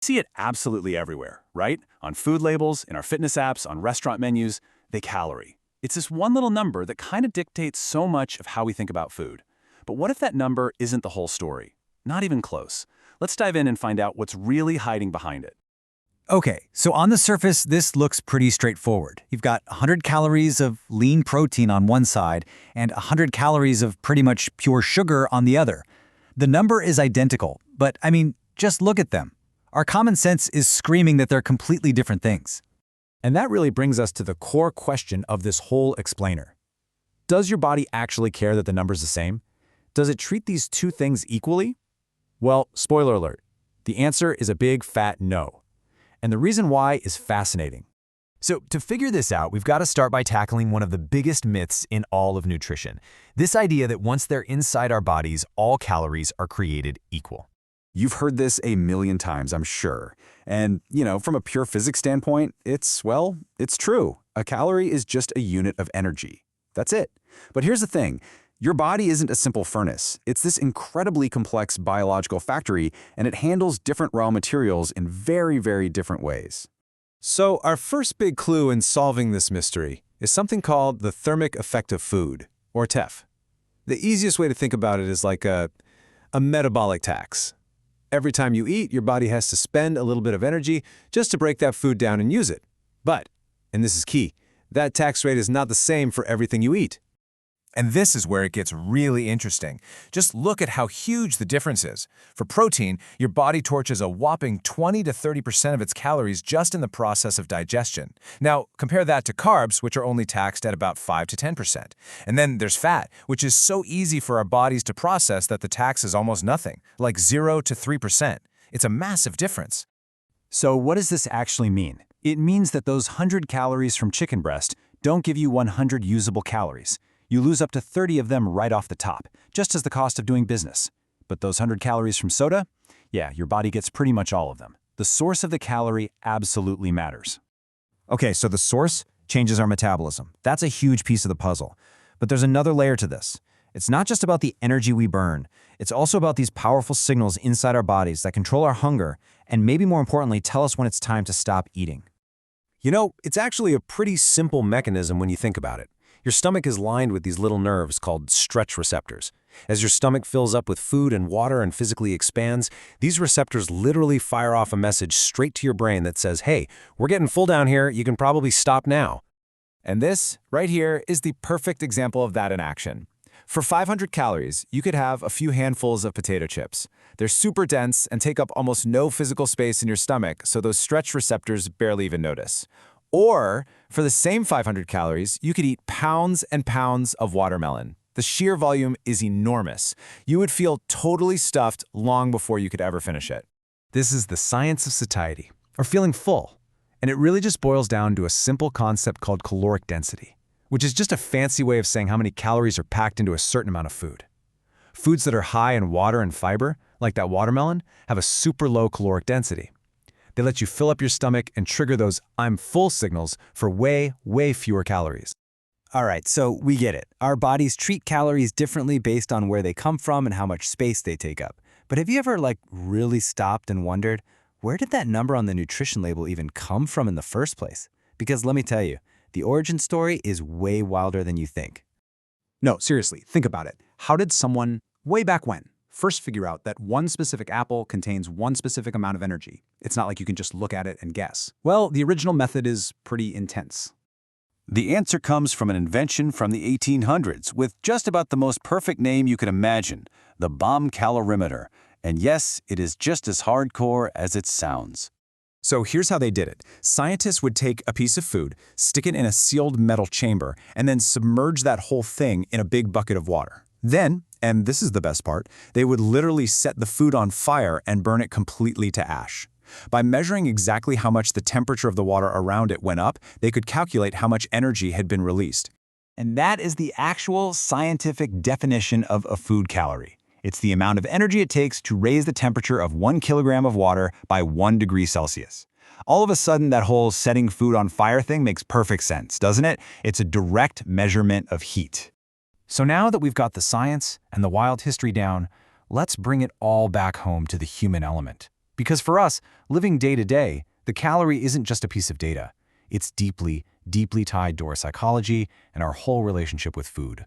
See it absolutely everywhere, right? On food labels, in our fitness apps, on restaurant menus, the calorie. It's this one little number that kind of dictates so much of how we think about food. But what if that number isn't the whole story? Not even close. Let's dive in and find out what's really hiding behind it. Okay, so on the surface, this looks pretty straightforward. You've got 100 calories of lean protein on one side and 100 calories of pretty much pure sugar on the other. The number is identical, but I mean, just look at them. Our common sense is screaming that they're completely different things. And that really brings us to the core question of this whole explainer. Does your body actually care that the number's the same? Does it treat these two things equally? Well, spoiler alert, the answer is a big fat no. And the reason why is fascinating. So to figure this out, we've got to start by tackling one of the biggest myths in all of nutrition. This idea that once they're inside our bodies, all calories are created equal. You've heard this a million times, I'm sure. And, from a pure physics standpoint, it's true. A calorie is just a unit of energy. That's it. But here's the thing. Your body isn't a simple furnace. It's this incredibly complex biological factory, and it handles different raw materials in very, very different ways. So our first big clue in solving this mystery is something called the thermic effect of food, or TEF. The easiest way to think about it is like a metabolic tax. Every time you eat, your body has to spend a little bit of energy just to break that food down and use it. But, and this is key, that tax rate is not the same for everything you eat. And this is where it gets really interesting. Just look at how huge the difference is. For protein, your body torches a whopping 20 to 30% of its calories just in the process of digestion. Now, compare that to carbs, which are only taxed at about 5 to 10%. And then there's fat, which is so easy for our bodies to process that the tax is almost nothing, like 0 to 3%. It's a massive difference. So what does this actually mean? It means that those 100 calories from chicken breast don't give you 100 usable calories. You lose up to 30 of them right off the top, just as the cost of doing business. But those 100 calories from soda? Yeah, your body gets pretty much all of them. The source of the calorie absolutely matters. Okay, so the source changes our metabolism. That's a huge piece of the puzzle. But there's another layer to this. It's not just about the energy we burn. It's also about these powerful signals inside our bodies that control our hunger and maybe more importantly, tell us when it's time to stop eating. It's actually a pretty simple mechanism when you think about it. Your stomach is lined with these little nerves called stretch receptors. As your stomach fills up with food and water and physically expands, these receptors literally fire off a message straight to your brain that says, hey, we're getting full down here, you can probably stop now. And this, right here, is the perfect example of that in action. For 500 calories, you could have a few handfuls of potato chips. They're super dense and take up almost no physical space in your stomach, so those stretch receptors barely even notice. Or, for the same 500 calories, you could eat pounds and pounds of watermelon. The sheer volume is enormous. You would feel totally stuffed long before you could ever finish it. This is the science of satiety, or feeling full. And it really just boils down to a simple concept called caloric density, which is just a fancy way of saying how many calories are packed into a certain amount of food. Foods that are high in water and fiber, like that watermelon, have a super low caloric density. They let you fill up your stomach and trigger those I'm full signals for way, way fewer calories. All right, so we get it. Our bodies treat calories differently based on where they come from and how much space they take up. But have you ever really stopped and wondered, where did that number on the nutrition label even come from in the first place? Because let me tell you, the origin story is way wilder than you think. No, seriously, think about it. How did someone, way back when, first figure out that one specific apple contains one specific amount of energy? It's not like you can just look at it and guess. Well, the original method is pretty intense. The answer comes from an invention from the 1800s with just about the most perfect name you could imagine, the bomb calorimeter. And yes, it is just as hardcore as it sounds. So here's how they did it. Scientists would take a piece of food, stick it in a sealed metal chamber, and then submerge that whole thing in a big bucket of water. Then, and this is the best part, they would literally set the food on fire and burn it completely to ash. By measuring exactly how much the temperature of the water around it went up, they could calculate how much energy had been released. And that is the actual scientific definition of a food calorie. It's the amount of energy it takes to raise the temperature of 1 kilogram of water by 1 degree Celsius. All of a sudden, that whole setting food on fire thing makes perfect sense, doesn't it? It's a direct measurement of heat. So now that we've got the science and the wild history down, let's bring it all back home to the human element. Because for us, living day to day, the calorie isn't just a piece of data. It's deeply, deeply tied to our psychology and our whole relationship with food.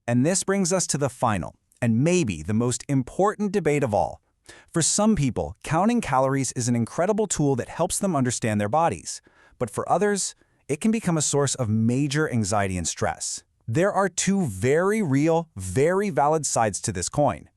And this brings us to the final, and maybe the most important debate of all. For some people, counting calories is an incredible tool that helps them understand their bodies. But for others, it can become a source of major anxiety and stress. There are two very real, very valid sides to this coin.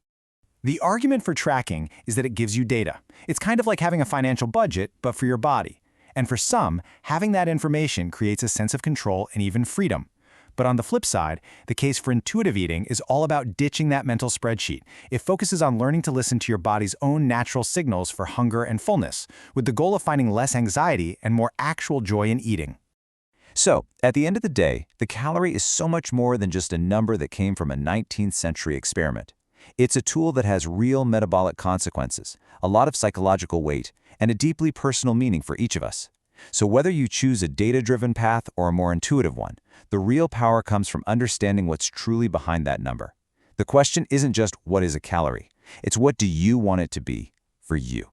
The argument for tracking is that it gives you data. It's kind of like having a financial budget, but for your body. And for some, having that information creates a sense of control and even freedom. But on the flip side, the case for intuitive eating is all about ditching that mental spreadsheet. It focuses on learning to listen to your body's own natural signals for hunger and fullness, with the goal of finding less anxiety and more actual joy in eating. So, at the end of the day, the calorie is so much more than just a number that came from a 19th century experiment. It's a tool that has real metabolic consequences, a lot of psychological weight, and a deeply personal meaning for each of us. So whether you choose a data-driven path or a more intuitive one, the real power comes from understanding what's truly behind that number. The question isn't just what is a calorie, it's what do you want it to be for you.